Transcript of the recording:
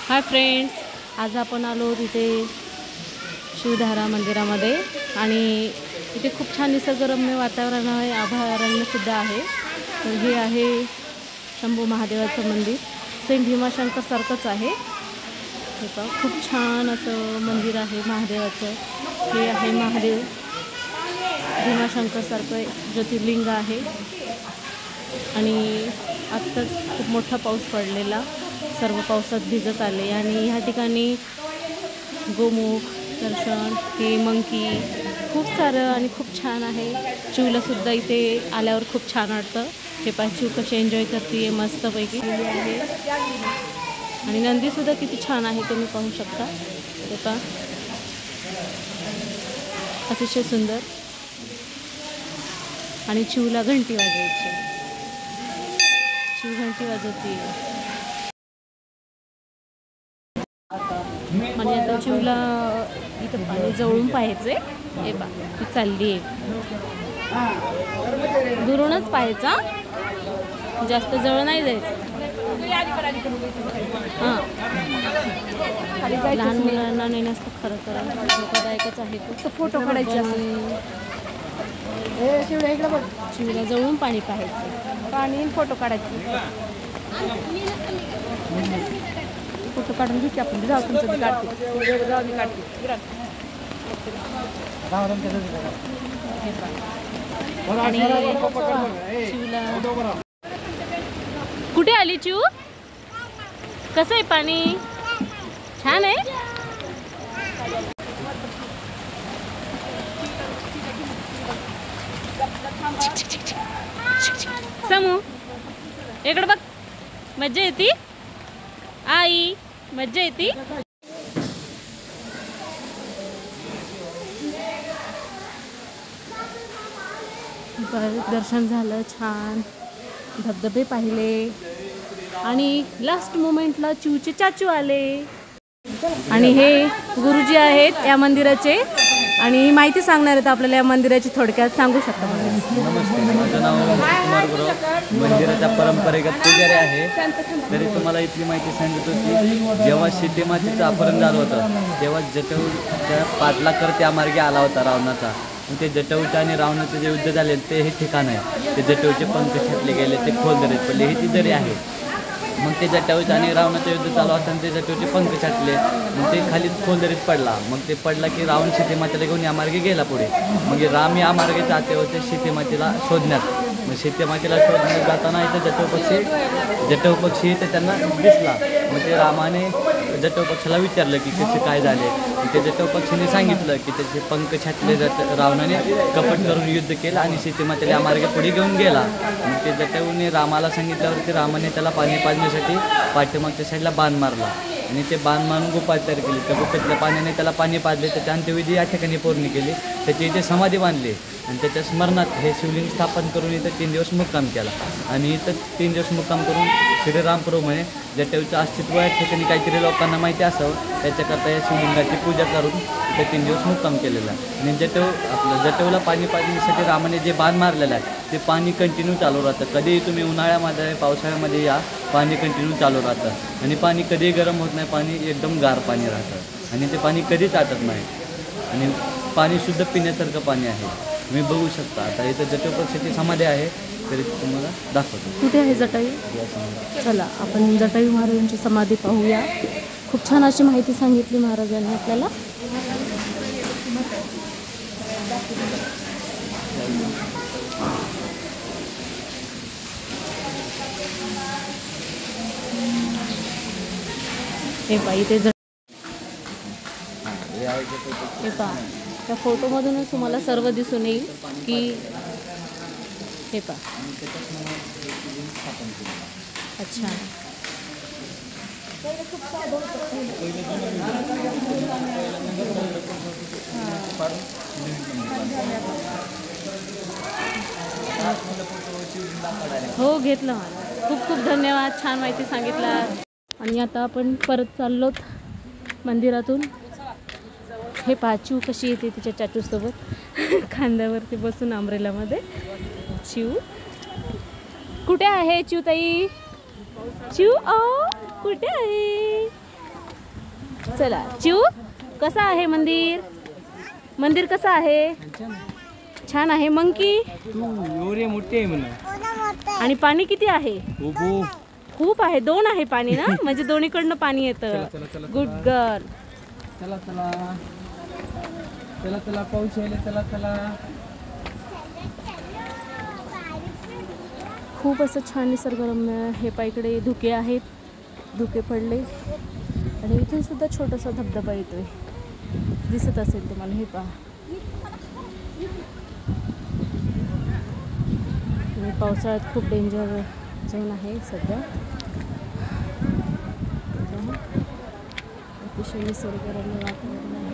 Hi friends, आज आपण आलो तिथे शिवधारा मंदिरामध्ये आणि इथे खूप छान निसर्गरम्य वातावरण आहे, अभयारण्यसुद्धा आहे। तर हे आहे शंभू महादेवाचं मंदिर, सेम भीमाशंकर सारखंच आहे। हे पहा, खूप छान असं मंदिर आहे महादेवाचं। हे आहे महादेव, भीमाशंकर सारखं ज्योतिर्लिंग आहे आणि आत्ताच खूप मोठा पाऊस पडलेला, सर्व पावसात भिजत आले आणि ह्या ठिकाणी गोमुख दर्शन, हे मंकी खूप सारं आणि खूप छान आहे। चिवलासुद्धा इथे आल्यावर खूप छान वाटतं। हे पहा चिव कशी एन्जॉय करते मस्तपैकी आहे आणि नंदीसुद्धा किती छान आहे तुम्ही पाहू शकता। हे पहा अतिशय सुंदर आणि चिवला घंटी वाजवायची, चिव घंटी वाजवते आणि आता चिवला इथं पाणी जवळून पाहायचंय। हे बा ती चालली आहे, दुरूनच पाहायचा, जास्त जवळ नाही जायचं। हां, लहान मुलांना नेण्यास खरं खरं धोकादायकच आहे। तो फोटो काढायचे, चिवला जवळून पाणी पाहायचं, पाणी फोटो काढायचे। फोटो काढून घेऊ की आपण, जाऊ तुमचं मी काढते, जाऊ मी काढते। चिवला कुठे आली चिव? कसं आहे पाणी? छान आहे। समू इकडे बघ, मज्जा येते आई, मज्जा येते। दर्शन झालं छान, धबधबे पाहिले आणि लास्ट मोमेंटला चिवचे चाचू आले आणि हे गुरुजी आहेत या मंदिराचे आणि माहिती सांगणार आहेत आपल्याला या मंदिराची, थोडक्यात सांगू शकता? नमस्ते, माझं नाव कुमार गुरव, मंदिराच्या परंपरेगत पुजारी आहे। तरी तुम्हाला इथली माहिती सांगतो की जेव्हा सीतेमातेचं अपहरण झालं होतं तेव्हा जटायूच्या पाठलाग त्या मार्गे आला होता रावणाचा। मग ते जटायूचं आणि रावणाचं जे युद्ध झाले ते हे ठिकाण आहे, ते जटायूचे पंख छाटले गेले, ते खोल दरीत पडले, ही ती दरी आहे। मग ते जटायूचं आणि रावणाचं युद्ध चालू असताना ते जटायूचे पंख छाटले, मग ते खाली खोल दरीत पडला। मग ते पडला की रावण सीतेमातेला घेऊन या मार्गे गेला पुढे। मग राम या मार्गे जाते होते सीतेमातेला शोधण्यात। मग सीतेमातेला शोधण्यात जाताना इथं जटायू पक्षी इथं त्यांना दिसला। मग ते रामाने जटायू पक्षाला विचारलं की कसे काय झाले। ते जटायू पक्षीने सांगितलं की त्याचे पंख छाटले, रावणाने कपट करून युद्ध केलं आणि सीतेमातेला या मार्गे पुढे घेऊन गेला। मग ते जटायूने रामाला सांगितल्यावरती रामाने त्याला पाणी पाजण्यासाठी पाठीमागच्या साईडला बाण मारला आणि ते बाण मारून गुफा तयार केली। त्या गुफेतल्या पाण्याने त्याला पाणी पाजले, त्याच्या अंत्यविधी या ठिकाणी पूर्ण केली, त्याची इथे समाधी बांधली आणि त्याच्या स्मरणात हे शिवलिंग स्थापन करून इथं 3 दिवस मुक्काम केला आणि इथं 3 दिवस मुक्काम करून श्रीरामप्रभूने जटायूचं अस्तित्व या ठिकाणी काहीतरी लोकांना माहिती असावं त्याच्याकरता या शिवलिंगाची पूजा करून इथं 3 दिवस मुक्काम केलेला आहे। आणि जटायूला पाणी पाजण्यासाठी रामाने जे बाण मारलेलं आहे ते पाणी कंटिन्यू चालू राहतं। कधीही तुम्ही उन्हाळ्यामध्ये पावसाळ्यामध्ये या, पाणी कंटिन्यू चालू राहतं आणि पाणी कधीही गरम होत नाही, पाणी एकदम गार पाणी राहतं आणि ते पाणी कधीच आटत नाही आणि पाणी शुद्ध पिण्यासारखं पाणी आहे, तुम्ही बघू शकता। आता इथं जटायू पक्षाची समाधी आहे, तरी तुम्हाला दाखवतो। कुठे आहे जटायू? चला आपण जटायू महाराजांची समाधी पाहूया। खूप छान अशी माहिती सांगितली महाराजांनी आपल्याला। हे पहा इथे हे पहा, त्या फोटोमधूनच तुम्हाला सर्व दिसून येईल की हे पहा। अच्छा, हो घेतलं मला, खूप खूप धन्यवाद, छान माहिती सांगितला। आणि आता आपण परत चाललोत मंदिरातून। हे पाचू कशी येते तिच्या चाचूसोबत खांद्यावरती बसून अम्ब्रेलामध्ये। चिव कुठे आहे? चिवताई, चिव कुठे आहे? चला चिऊ, कसं आहे मंदिर? मंदिर कसं आहे? छान आहे. मंकी मोठे आहे म्हणा. आणि पाणी किती आहे? खूप खूप आहे. 2 आहे पाणी ना, म्हणजे दोन्हीकडनं पाणी येतं. Good girl. चला चला चला चला पाऊस यायला. चला चला. खूप असं छान निसर्गरम्य. हे पायकडे धुके आहेत, धुके पडले आणि इथून सुद्धा छोटासा धबधबा येतोय, दिसत असेल तुम्हाला. हे पहा. आणि पावसाळ्यात खूप डेंजर झोन आहे सध्या. अतिशय निसर्गरम्य वातावरण आहे.